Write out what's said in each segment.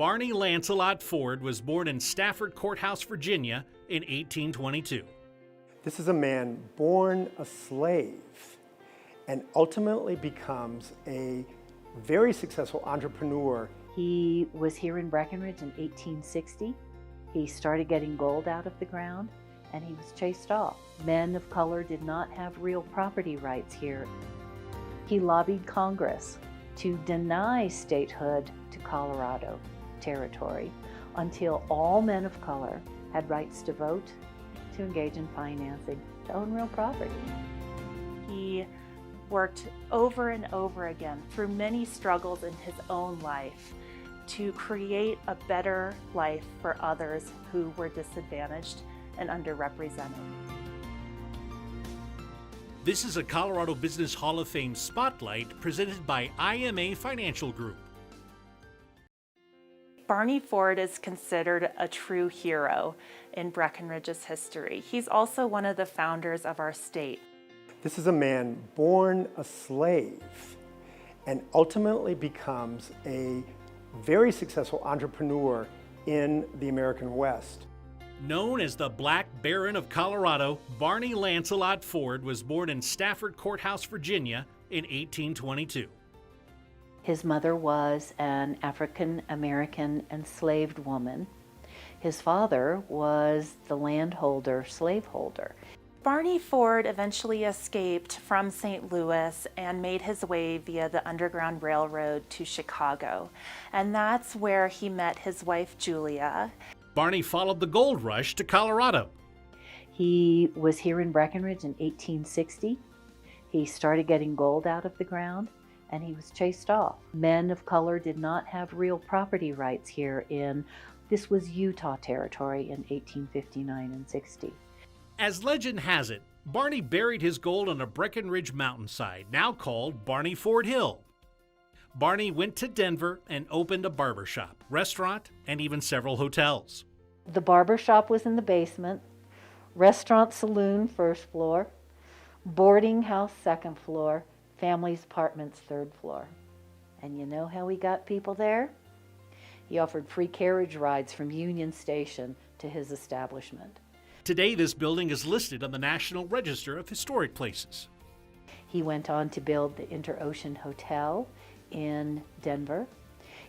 Barney Lancelot Ford was born in Stafford Courthouse, Virginia in 1822. This is a man born a slave and ultimately becomes a very successful entrepreneur. He was here in Breckenridge in 1860. He started getting gold out of the ground and he was chased off. Men of color did not have real property rights here. He lobbied Congress to deny statehood to Colorado Territory until all men of color had rights to vote, to engage in financing, to own real property. He worked over and over again through many struggles in his own life to create a better life for others who were disadvantaged and underrepresented. This is a Colorado Business Hall of Fame Spotlight presented by IMA Financial Group. Barney Ford is considered a true hero in Breckenridge's history. He's also one of the founders of our state. This is a man born a slave and ultimately becomes a very successful entrepreneur in the American West. Known as the Black Baron of Colorado, Barney Lancelot Ford was born in Stafford Courthouse, Virginia in 1822. His mother was an African-American enslaved woman. His father was the landholder, slaveholder. Barney Ford eventually escaped from St. Louis and made his way via the Underground Railroad to Chicago. And that's where he met his wife, Julia. Barney followed the gold rush to Colorado. He was here in Breckenridge in 1860. He started getting gold out of the ground and he was chased off. Men of color did not have real property rights here this was Utah Territory in 1859 and 60. As legend has it, Barney buried his gold on a Breckenridge mountainside, now called Barney Ford Hill. Barney went to Denver and opened a barber shop, restaurant, and even several hotels. The barber shop was in the basement, restaurant saloon first floor, boarding house second floor, family's apartments third floor. And you know how he got people there? He offered free carriage rides from Union Station to his establishment. Today, this building is listed on the National Register of Historic Places. He went on to build the Inter-Ocean Hotel in Denver.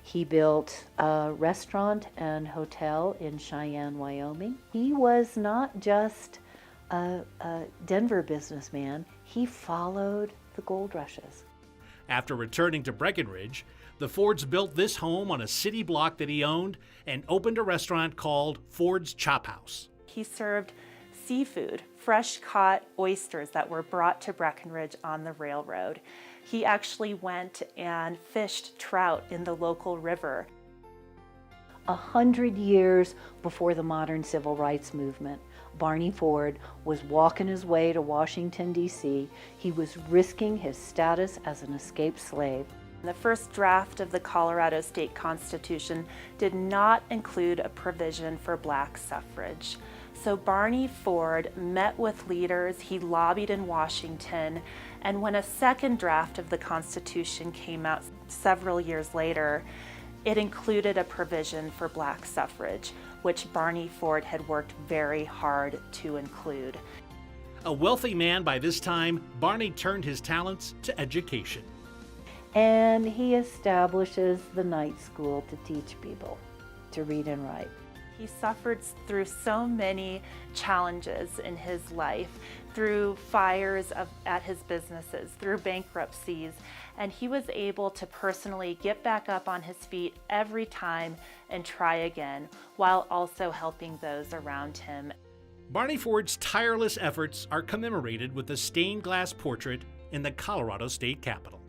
He built a restaurant and hotel in Cheyenne, Wyoming. He was not just a Denver businessman, he followed the gold rushes. After returning to Breckenridge, the Fords built this home on a city block that he owned and opened a restaurant called Ford's Chop House. He served seafood, fresh-caught oysters that were brought to Breckenridge on the railroad. He actually went and fished trout in the local river. 100 years before the modern civil rights movement, Barney Ford was walking his way to Washington, D.C. He was risking his status as an escaped slave. The first draft of the Colorado State Constitution did not include a provision for black suffrage. So Barney Ford met with leaders, he lobbied in Washington, and when a second draft of the Constitution came out several years later, it included a provision for black suffrage, which Barney Ford had worked very hard to include. A wealthy man by this time, Barney turned his talents to education. And he establishes the night school to teach people to read and write. He suffered through so many challenges in his life, through fires at his businesses, through bankruptcies, and he was able to personally get back up on his feet every time and try again, while also helping those around him. Barney Ford's tireless efforts are commemorated with a stained glass portrait in the Colorado State Capitol.